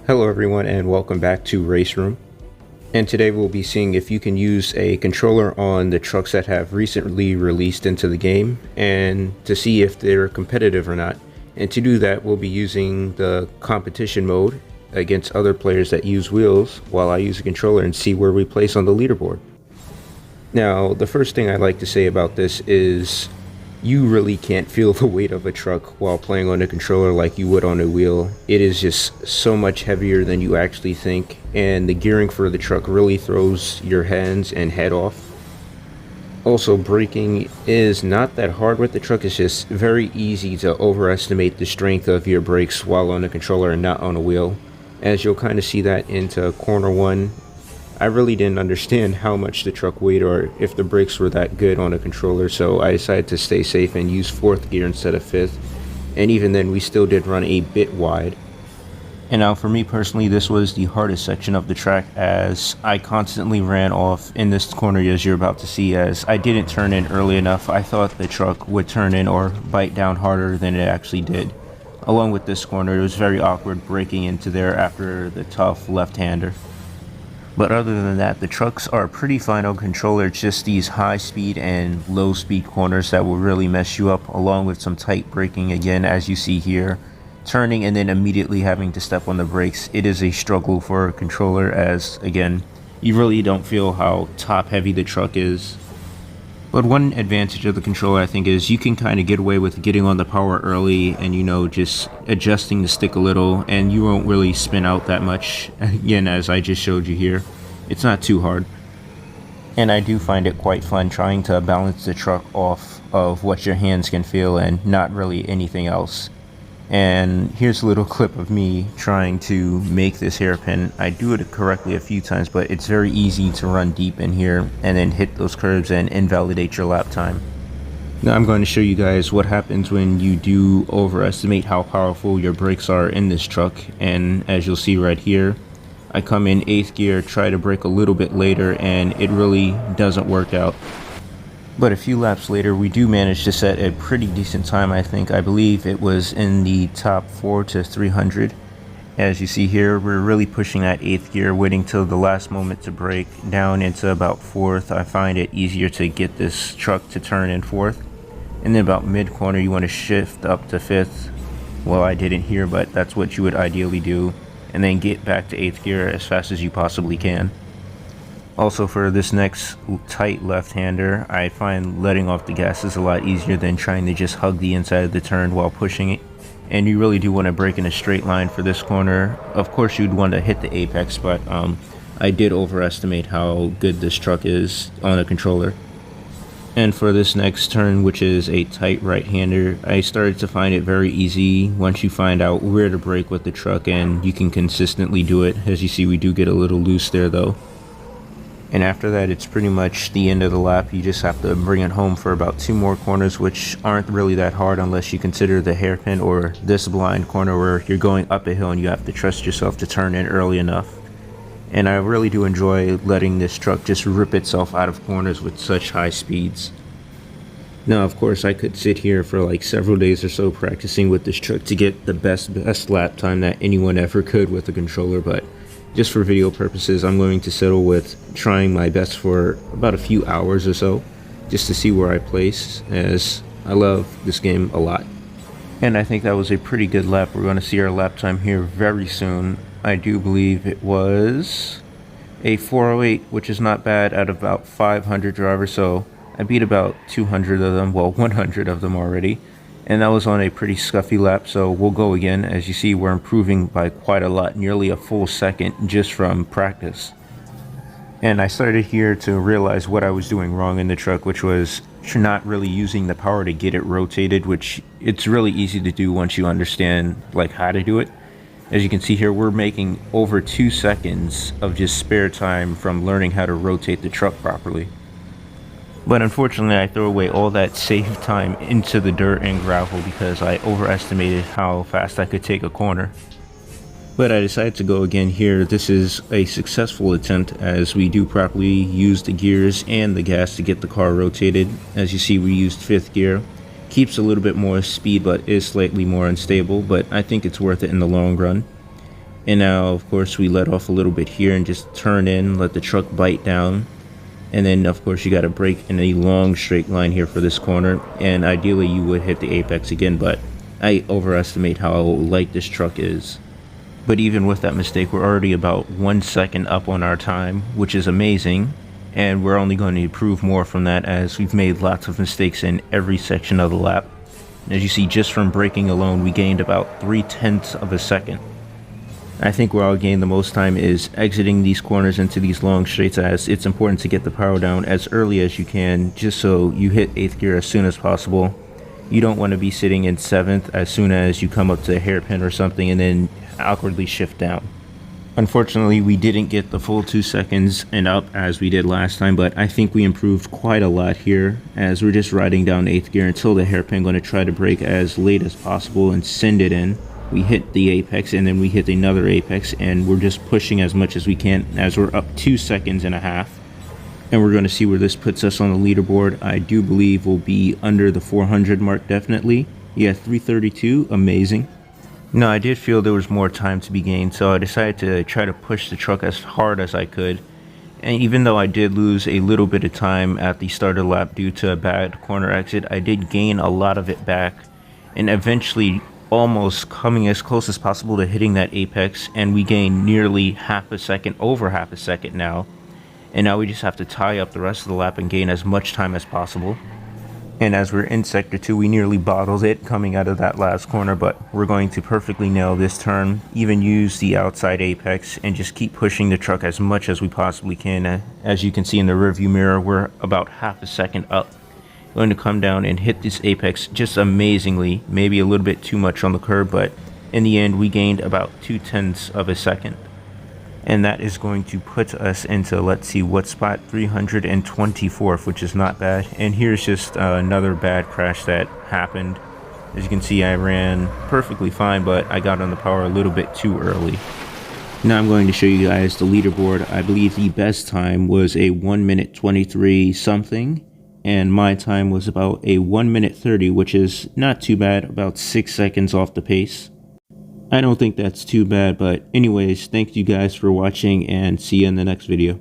Hello everyone and welcome back to RaceRoom. And today we'll be seeing if you can use a controller on the trucks that have recently released into the game and to see if they're competitive or not. And to do that we'll be using the competition mode against other players that use wheels while I use a controller and see where we place on the leaderboard. Now the first thing I'd like to say about this is you really can't feel the weight of a truck while playing on a controller like you would on a wheel. It is just so much heavier than you actually think, and the gearing for the truck really throws your hands and head off. Also, braking is not that hard with the truck. It's just very easy to overestimate the strength of your brakes while on a controller and not on a wheel. As you'll kind of see that into corner one, I really didn't understand how much the truck weighed or if the brakes were that good on a controller, so I decided to stay safe and use 4th gear instead of 5th. And even then we still did run a bit wide. And now for me personally, this was the hardest section of the track as I constantly ran off in this corner as you're about to see, as I didn't turn in early enough. I thought the truck would turn in or bite down harder than it actually did. Along with this corner, it was very awkward braking into there after the tough left-hander. But other than that, the trucks are pretty fine on controller. It's just these high speed and low speed corners that will really mess you up, along with some tight braking again, as you see here. Turning and then immediately having to step on the brakes. It is a struggle for a controller, as again, you really don't feel how top heavy the truck is. But one advantage of the controller, I think, is you can kind of get away with getting on the power early and, you know, just adjusting the stick a little, and you won't really spin out that much. Again, as I just showed you here, it's not too hard. And I do find it quite fun trying to balance the truck off of what your hands can feel and not really anything else. And here's a little clip of me trying to make this hairpin. I do it correctly a few times, but it's very easy to run deep in here and then hit those curves and invalidate your lap time. Now I'm going to show you guys what happens when you do overestimate how powerful your brakes are in this truck. And as you'll see right here, I come in 8th gear, try to brake a little bit later, and it really doesn't work out. But a few laps later, we do manage to set a pretty decent time, I think. I believe it was in the top 4 to 300. As you see here, we're really pushing that 8th gear, waiting till the last moment to brake down into about 4th. I find it easier to get this truck to turn in 4th. And then about mid-corner, you want to shift up to 5th. Well, I didn't here, but that's what you would ideally do. And then get back to 8th gear as fast as you possibly can. Also, for this next tight left-hander, I find letting off the gas is a lot easier than trying to just hug the inside of the turn while pushing it. And you really do want to brake in a straight line for this corner. Of course, you'd want to hit the apex, but I did overestimate how good this truck is on a controller. And for this next turn, which is a tight right-hander, I started to find it very easy once you find out where to brake with the truck and you can consistently do it. As you see, we do get a little loose there though. And after that, it's pretty much the end of the lap. You just have to bring it home for about 2 more corners, which aren't really that hard unless you consider the hairpin or this blind corner where you're going up a hill and you have to trust yourself to turn in early enough. And I really do enjoy letting this truck just rip itself out of corners with such high speeds. Now, of course, I could sit here for like several days or so practicing with this truck to get the best lap time that anyone ever could with a controller, but just for video purposes, I'm going to settle with trying my best for about a few hours or so, just to see where I place, as I love this game a lot. And I think that was a pretty good lap. We're going to see our lap time here very soon. I do believe it was a 4:08, which is not bad out of about 500 drivers, so I beat about 200 of them, well, 100 of them already. And that was on a pretty scuffy lap, so we'll go again. As you see, we're improving by quite a lot, nearly a full second just from practice. And I started here to realize what I was doing wrong in the truck, which was not really using the power to get it rotated, which it's really easy to do once you understand like how to do it. As you can see here, we're making over 2 seconds of just spare time from learning how to rotate the truck properly. But unfortunately, I throw away all that saved time into the dirt and gravel because I overestimated how fast I could take a corner. But I decided to go again here. This is a successful attempt as we do properly use the gears and the gas to get the car rotated. As you see, we used 5th gear. Keeps a little bit more speed but is slightly more unstable, but I think it's worth it in the long run. And now, of course, we let off a little bit here and just turn in, let the truck bite down. And then, of course, you got to brake in a long straight line here for this corner. And ideally, you would hit the apex again, but I overestimate how light this truck is. But even with that mistake, we're already about 1 second up on our time, which is amazing. And we're only going to improve more from that as we've made lots of mistakes in every section of the lap. As you see, just from braking alone, we gained about 0.3 of a second. I think where I'll gain the most time is exiting these corners into these long straights, as it's important to get the power down as early as you can, just so you hit 8th gear as soon as possible. You don't want to be sitting in 7th as soon as you come up to a hairpin or something and then awkwardly shift down. Unfortunately, we didn't get the full 2 seconds and up as we did last time, but I think we improved quite a lot here as we're just riding down 8th gear until the hairpin. Going to try to brake as late as possible and send it in. We hit the apex and then we hit another apex, and we're just pushing as much as we can as we're up 2.5 seconds. And we're going to see where this puts us on the leaderboard. I do believe we'll be under the 400 mark, definitely. Yeah, 332, amazing. No, I did feel there was more time to be gained, so I decided to try to push the truck as hard as I could. And even though I did lose a little bit of time at the start of the lap due to a bad corner exit, I did gain a lot of it back, and eventually almost coming as close as possible to hitting that apex, and we gained nearly half a second, over half a second now. And now we just have to tie up the rest of the lap and gain as much time as possible. And as we're in sector 2, we nearly bottled it coming out of that last corner, but we're going to perfectly nail this turn, even use the outside apex, and just keep pushing the truck as much as we possibly can. As you can see in the rearview mirror, we're about half a second up. Going to come down and hit this apex just amazingly, maybe a little bit too much on the curb, but in the end we gained about 0.2 of a second. And that is going to put us into, let's see, what spot, 324th, which is not bad. And here's just another bad crash that happened. As you can see, I ran perfectly fine, but I got on the power a little bit too early. Now I'm going to show you guys the leaderboard. I believe the best time was a 1 minute 23 something, and my time was about a 1 minute 30, which is not too bad, about 6 seconds off the pace. I don't think that's too bad, but anyways, thank you guys for watching and see you in the next video.